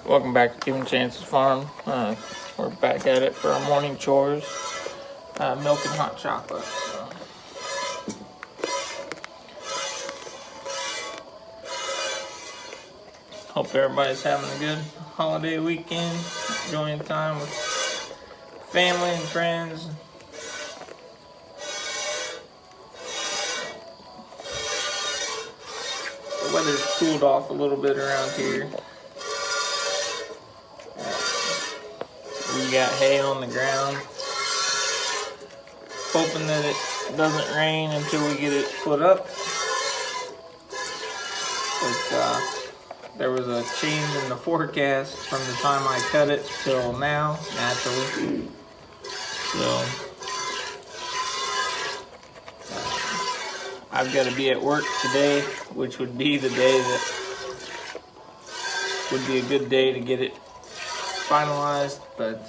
Welcome back to Given Chance's Farm. We're back at it for our morning chores. Milk and hot chocolate. Hope everybody's having a good holiday weekend. Enjoying time with family and friends. The weather's cooled off a little bit around here. We got hay on the ground. Hoping that it doesn't rain until we get it put up. But there was a change in the forecast from the time I cut it till now, naturally. So I've got to be at work today, which would be the day that would be a good day to get it finalized, but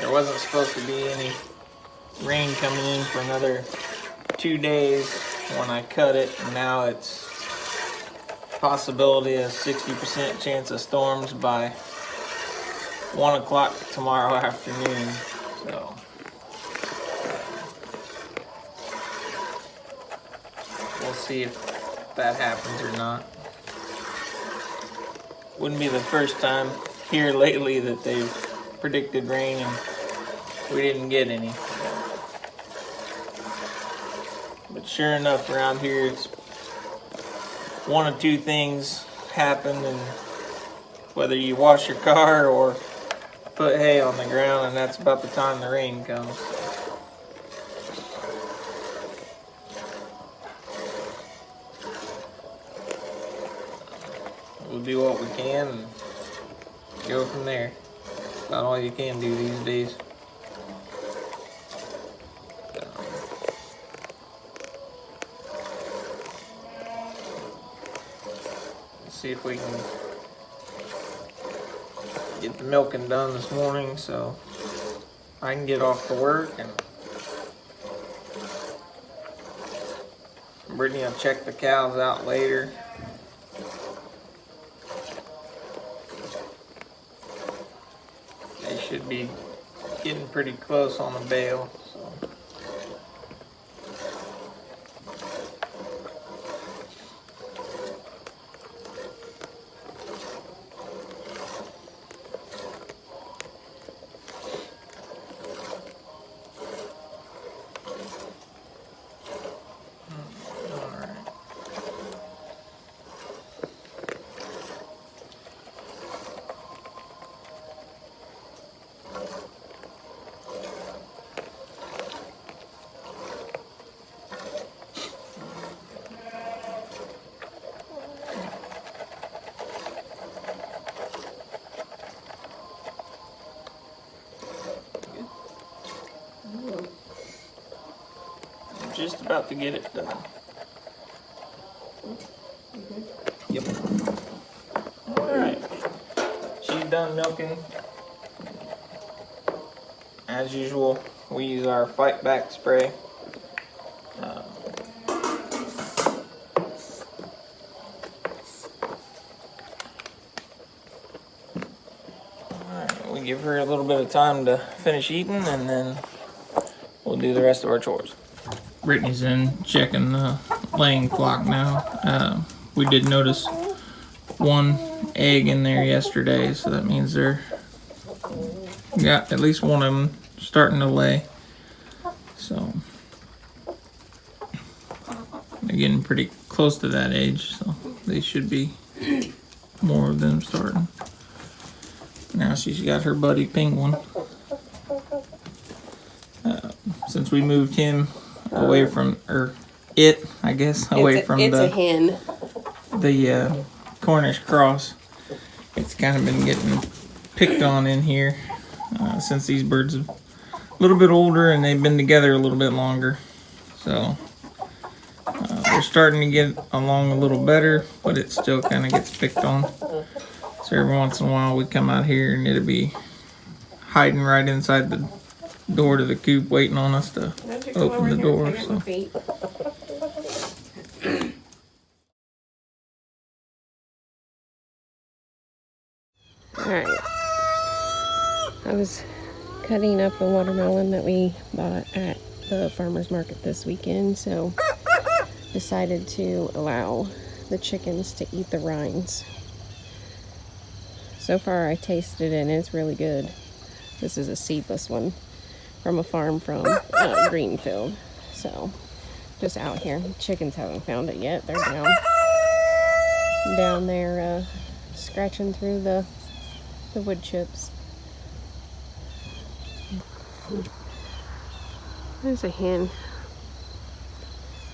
there wasn't supposed to be any rain coming in for another 2 days when I cut it, and now it's possibility of 60% chance of storms by 1 o'clock tomorrow afternoon. So we'll see if that happens or not. Wouldn't be the first time here lately that they've predicted rain and we didn't get any. But sure enough, around here it's one of two things happen, and whether you wash your car or put hay on the ground, and that's about the time the rain comes. We'll do what we can and go from there. About all you can do these days. Let's see if we can get the milking done this morning so I can get off to work, and Brittany will check the cows out later. They should be getting pretty close on the bale. So. Just about to get it done. Yep. Alright. She's done milking. As usual, we use our fight back spray. Alright, we give her a little bit of time to finish eating, and then we'll do the rest of our chores. Brittany's in checking the laying flock now. We did notice one egg in there yesterday, so that means they're got at least one of them starting to lay. So they're getting pretty close to that age, so they should be more of them starting. Now she's got her buddy penguin. Since we moved him away from, or it, I guess, away from a hen. The Cornish cross. It's kind of been getting picked on in here since these birds are a little bit older and they've been together a little bit longer. So they're starting to get along a little better, but it still kind of gets picked on. So every once in a while we come out here and it'll be hiding right inside the door to the coop waiting on us to open the door. So. Alright. I was cutting up a watermelon that we bought at the farmer's market this weekend, so decided to allow the chickens to eat the rinds. So far I tasted it and it's really good. This is a seedless one from a farm from Greenfield. So just out here. Chickens haven't found it yet. They're down there scratching through the wood chips. There's a hen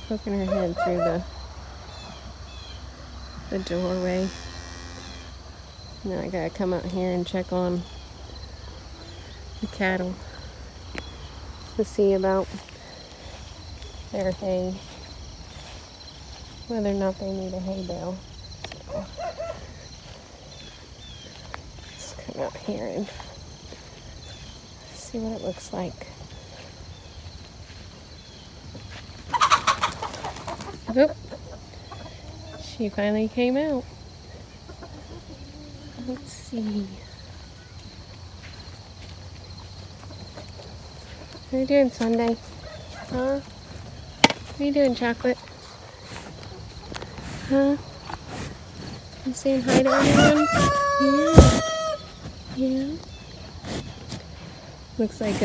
poking her head through the doorway. Now I gotta come out here and check on the cattle to see about their hay, whether or not they need a hay bale. So let's come out here and see what it looks like. Oop. She finally came out. Let's see. What are you doing, Sunday? Huh? What are you doing, Chocolate? Huh? You saying hi to everyone? Yeah. Yeah. Looks like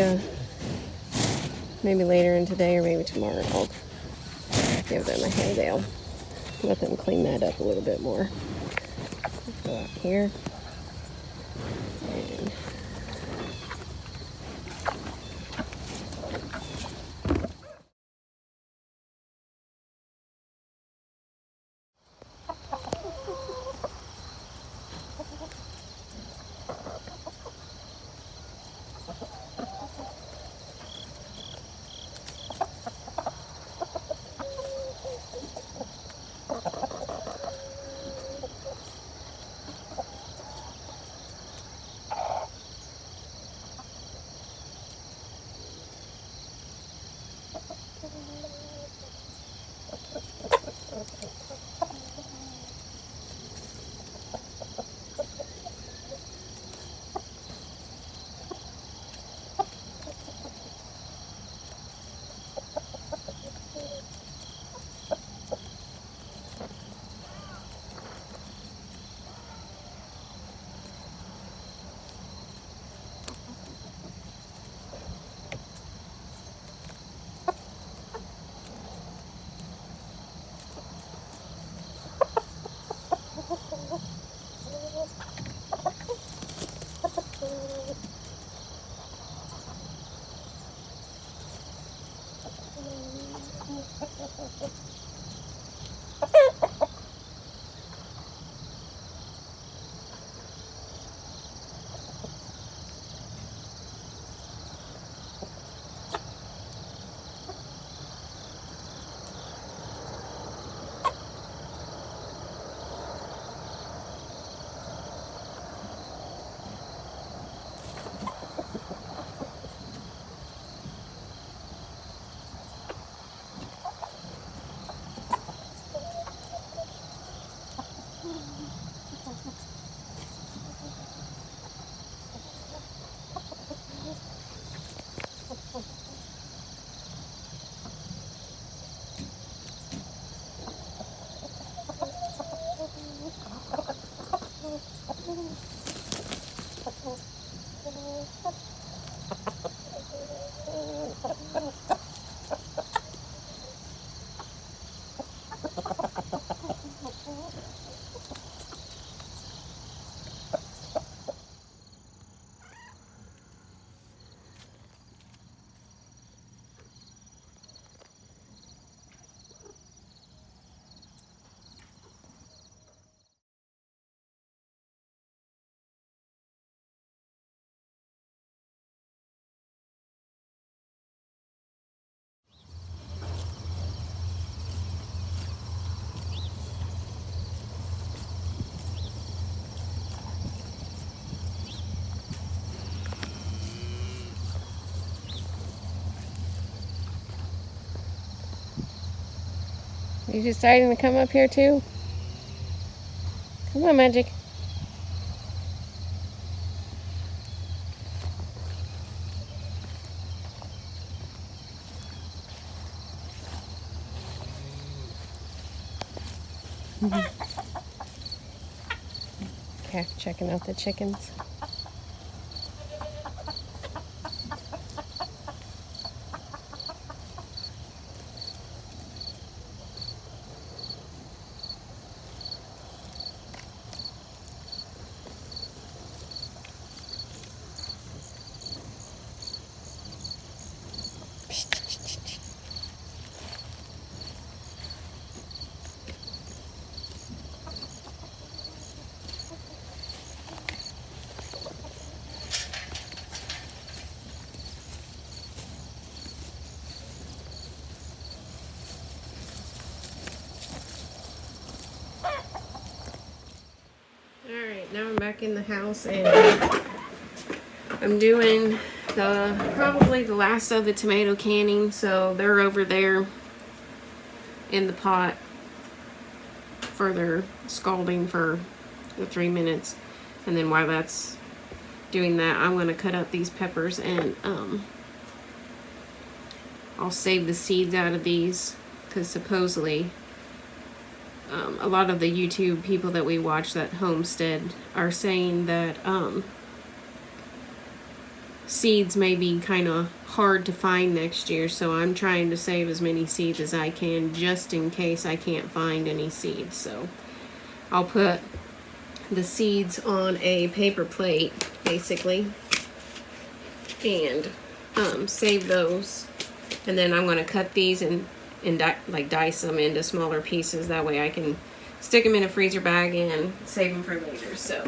maybe later in today or maybe tomorrow I'll give them a hay bale. Let them clean that up a little bit more. Let's go out here. And you deciding to come up here too? Come on, Magic. Calf checking out the chickens. Alright, now I'm back in the house and I'm doing probably the last of the tomato canning, so they're over there in the pot for their scalding for the 3 minutes. And then while that's doing that, I'm going to cut up these peppers and I'll save the seeds out of these because supposedly a lot of the YouTube people that we watch that homestead are saying that seeds may be kind of hard to find next year, so I'm trying to save as many seeds as I can just in case I can't find any seeds. So I'll put the seeds on a paper plate basically and save those, and then I'm going to cut these and dice them into smaller pieces. That way I can stick them in a freezer bag and save them for later. So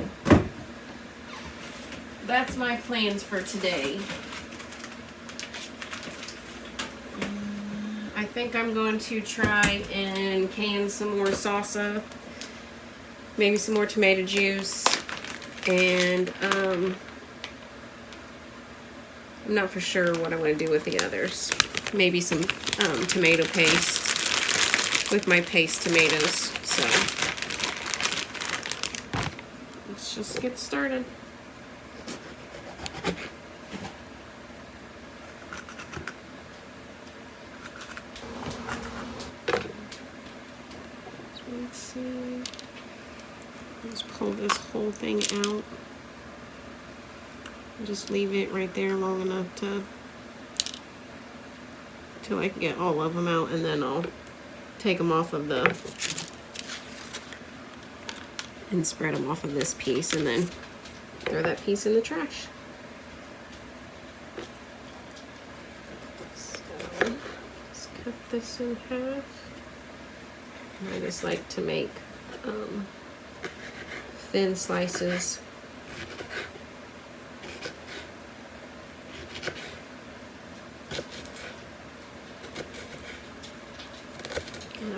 that's my plans for today. I think I'm going to try and can some more salsa, maybe some more tomato juice, and I'm not for sure what I want to do with the others. Maybe some tomato paste with my paste tomatoes. So let's just get started. Let's see. Let's pull this whole thing out. Just leave it right there long enough till I can get all of them out, and then I'll take them off of and spread them off of this piece, and then throw that piece in the trash. So let's cut this in half. I just like to make thin slices.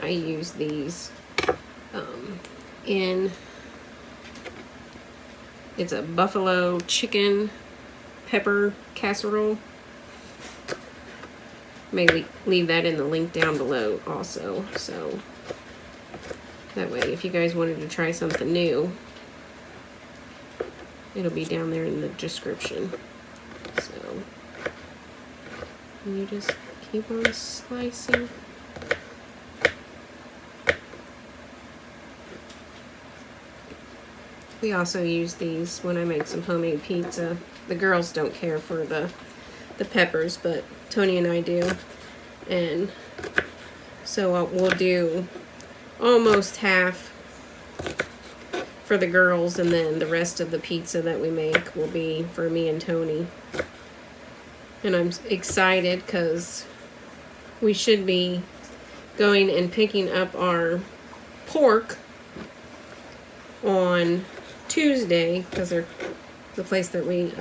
I use these it's a buffalo chicken pepper casserole. Maybe leave that in the link down below also, so that way if you guys wanted to try something new, it'll be down there in the description. So you just keep on slicing. We also use these when I make some homemade pizza. The girls don't care for the peppers, but Tony and I do. And so we'll do almost half for the girls, and then the rest of the pizza that we make will be for me and Tony. And I'm excited because we should be going and picking up our pork on Tuesday, because the place that we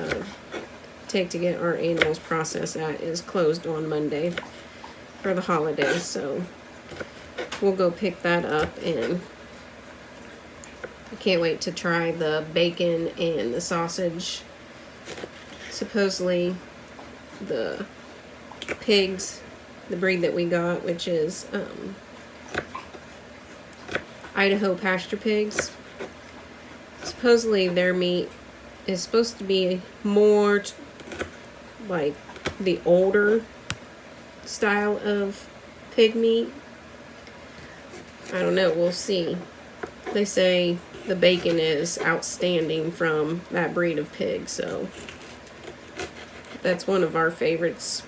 take to get our animals processed at is closed on Monday for the holiday. So we'll go pick that up, and I can't wait to try the bacon and the sausage. Supposedly the pigs, the breed that we got, which is Idaho pasture pigs, supposedly their meat is supposed to be more like the older style of pig meat. I don't know, we'll see. They say the bacon is outstanding from that breed of pig, so that's one of our favorites.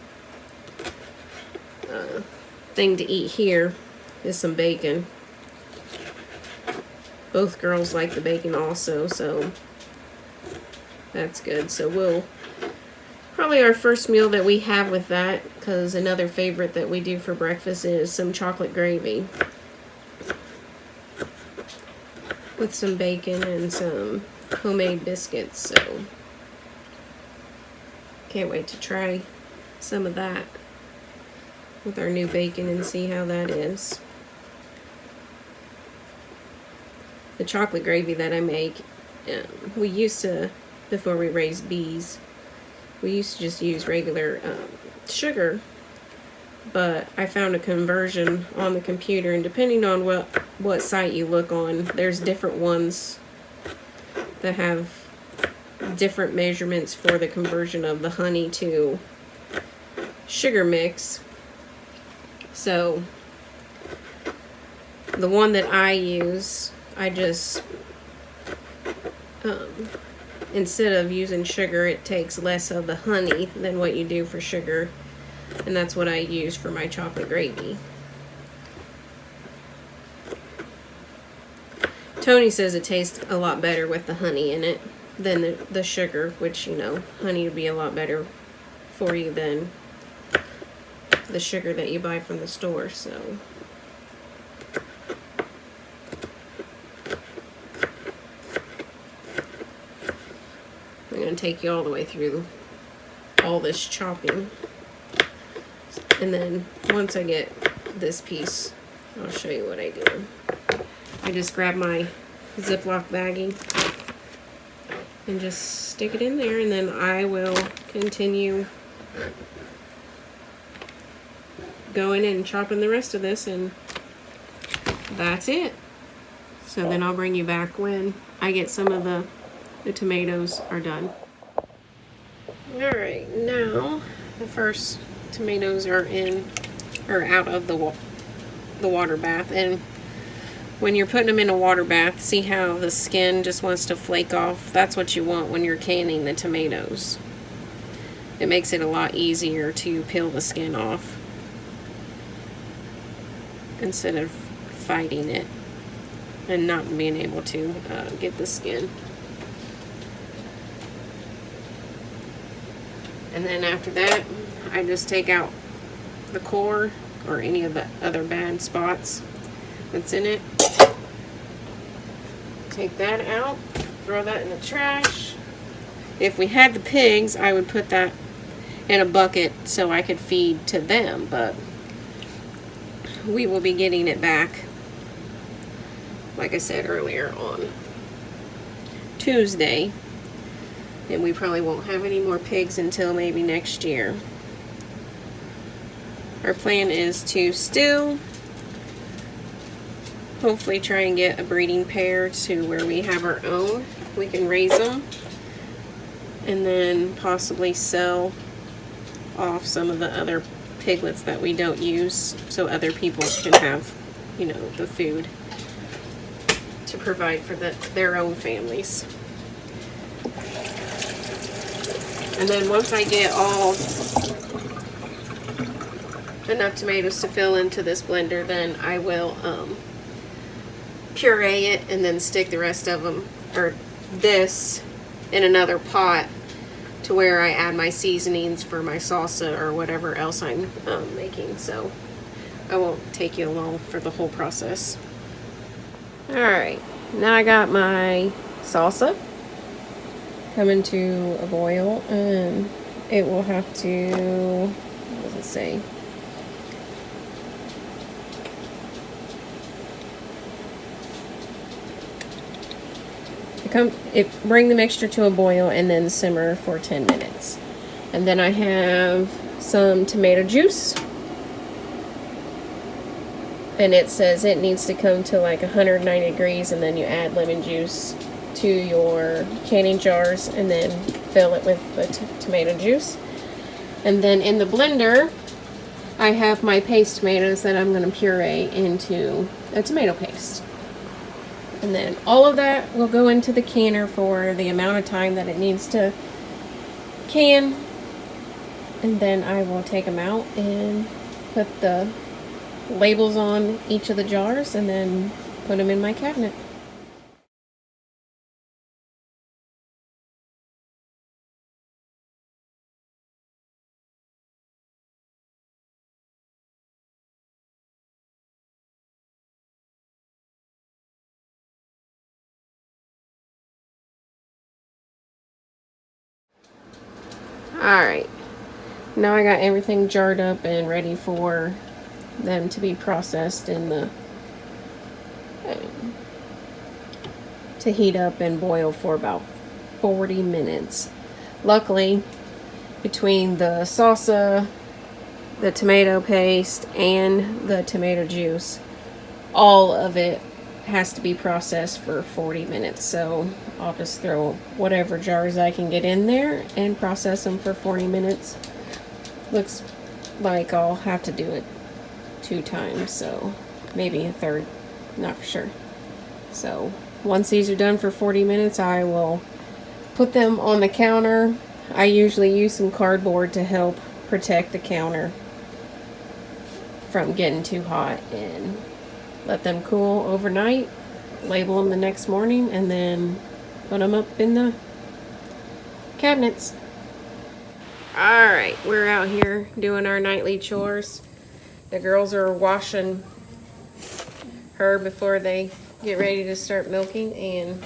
Thing to eat here is some bacon. Both girls like the bacon also, so that's good. So we'll probably our first meal that we have with that, because another favorite that we do for breakfast is some chocolate gravy with some bacon and some homemade biscuits. So can't wait to try some of that with our new bacon and see how that is. The chocolate gravy that I make, we used to, before we raised bees, we used to just use regular sugar, but I found a conversion on the computer, and depending on what site you look on, there's different ones that have different measurements for the conversion of the honey to sugar mix. So the one that I use, I just instead of using sugar, it takes less of the honey than what you do for sugar, and that's what I use for my chocolate gravy. Tony says it tastes a lot better with the honey in it than the sugar, which, you know, honey would be a lot better for you than the sugar that you buy from the store. So I'm going to take you all the way through all this chopping, and then once I get this piece, I'll show you what I do. I just grab my Ziploc baggie and just stick it in there, and then I will continue going and chopping the rest of this, and that's it. So then I'll bring you back when I get some of the tomatoes are done. Alright, now the first tomatoes are out of the water bath, and when you're putting them in a water bath, see how the skin just wants to flake off? That's what you want when you're canning the tomatoes. It makes it a lot easier to peel the skin off instead of fighting it and not being able to get the skin. And then after that, I just take out the core or any of the other bad spots that's in it. Take that out, throw that in the trash. If we had the pigs, I would put that in a bucket so I could feed to them, but we will be getting it back, like I said earlier, on Tuesday, and we probably won't have any more pigs until maybe next year. Our plan is to still hopefully try and get a breeding pair to where we have our own. We can raise them and then possibly sell off some of the other piglets that we don't use, so other people can have, you know, the food to provide for their own families. And then once I get all enough tomatoes to fill into this blender, then I will puree it and then stick the rest of them, or this, in another pot to where I add my seasonings for my salsa or whatever else I'm making. So I won't take you along for the whole process. Alright, now I got my salsa coming to a boil, and it will have to, what does it say? Bring the mixture to a boil and then simmer for 10 minutes. And then I have some tomato juice, and it says it needs to come to like 190 degrees, and then you add lemon juice to your canning jars and then fill it with the tomato juice. And then in the blender I have my paste tomatoes that I'm going to puree into a tomato paste. And then all of that will go into the canner for the amount of time that it needs to can. And then I will take them out and put the labels on each of the jars and then put them in my cabinet. Alright, now I got everything jarred up and ready for them to be processed in the to heat up and boil for about 40 minutes. Luckily, between the salsa, the tomato paste, and the tomato juice, all of it has to be processed for 40 minutes. So I'll just throw whatever jars I can get in there and process them for 40 minutes. Looks like I'll have to do it 2 times, so maybe a third, not for sure. So once these are done for 40 minutes, I will put them on the counter. I usually use some cardboard to help protect the counter from getting too hot, and let them cool overnight, label them the next morning, and then put them up in the cabinets. Alright, we're out here doing our nightly chores. The girls are washing her before they get ready to start milking, and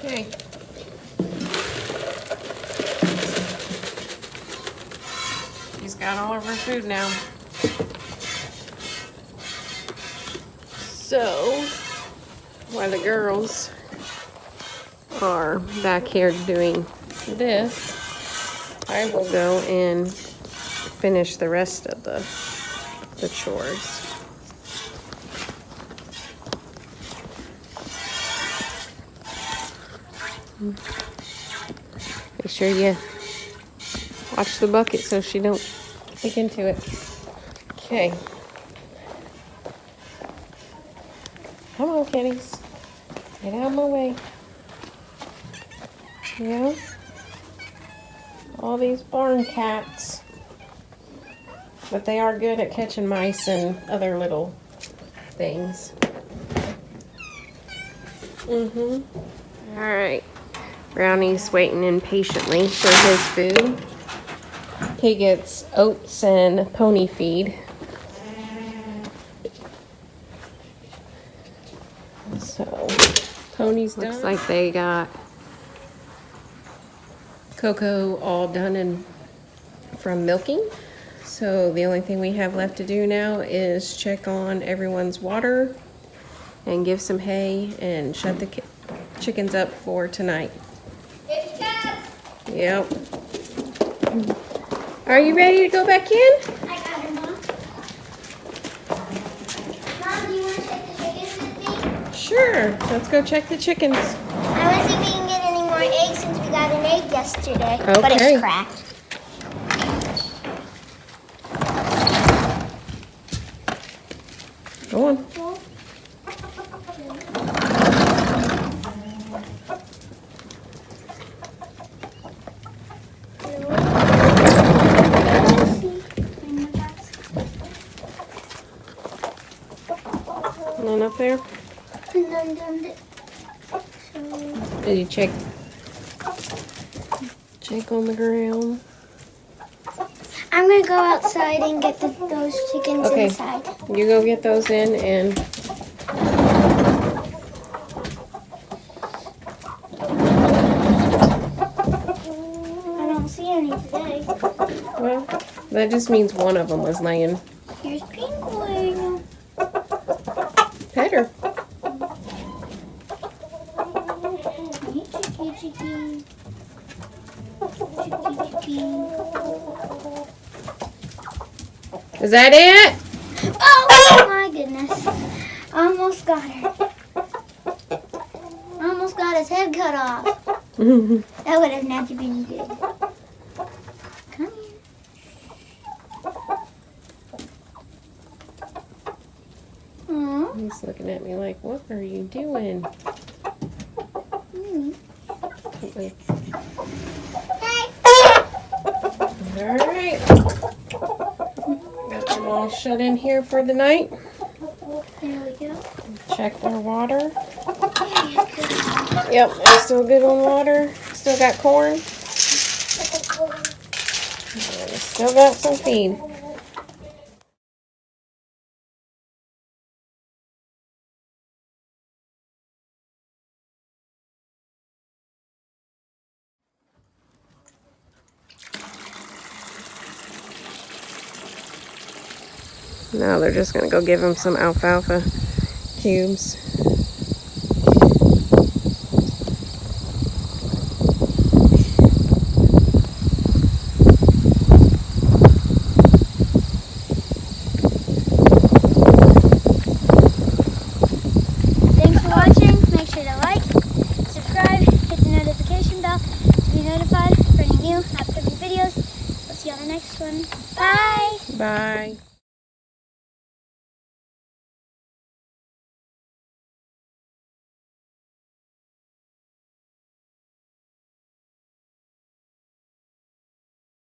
okay. She's got all of her food now. So, while the girls are back here doing this, I will go and finish the rest of the chores. Make sure you watch the bucket so she don't stick into it. Okay. Come on, kitties. Get out of my way. Yeah. All these barn cats. But they are good at catching mice and other little things. Alright. Brownie's waiting impatiently for his food. He gets oats and pony feed. So, Pony's done. Looks like they got Coco all done and from milking. So the only thing we have left to do now is check on everyone's water and give some hay and shut the chickens up for tonight. Yep. Are you ready to go back in? I got it, Mom. Mom, do you want to check the chickens with me? Sure. Let's go check the chickens. I want to see if we can get any more eggs since we got an egg yesterday. But Okay. it's cracked. Go on. None up there? Did you check on the ground? I'm going to go outside and get those chickens Okay. inside. You go get those in and I don't see any today. well, that just means one of them was laying. Here's Penguin. Pet her. Hey, chicky, chicky. Chicky, chicky. Is that it? Oh my goodness. Almost got her. Almost got his head cut off. That would have not been good. Come here. Aww. He's looking at me like, what are you doing? Alright. Got them all shut in here for the night. There we go. Check their water. Yep, I'm still good on water. Still got corn. And still got some feed. Now they're just gonna go give them some alfalfa cubes. Thanks for watching. Make sure to like, subscribe, hit the notification bell to be notified for any new upcoming videos. We'll see you on the next one. Bye! Bye.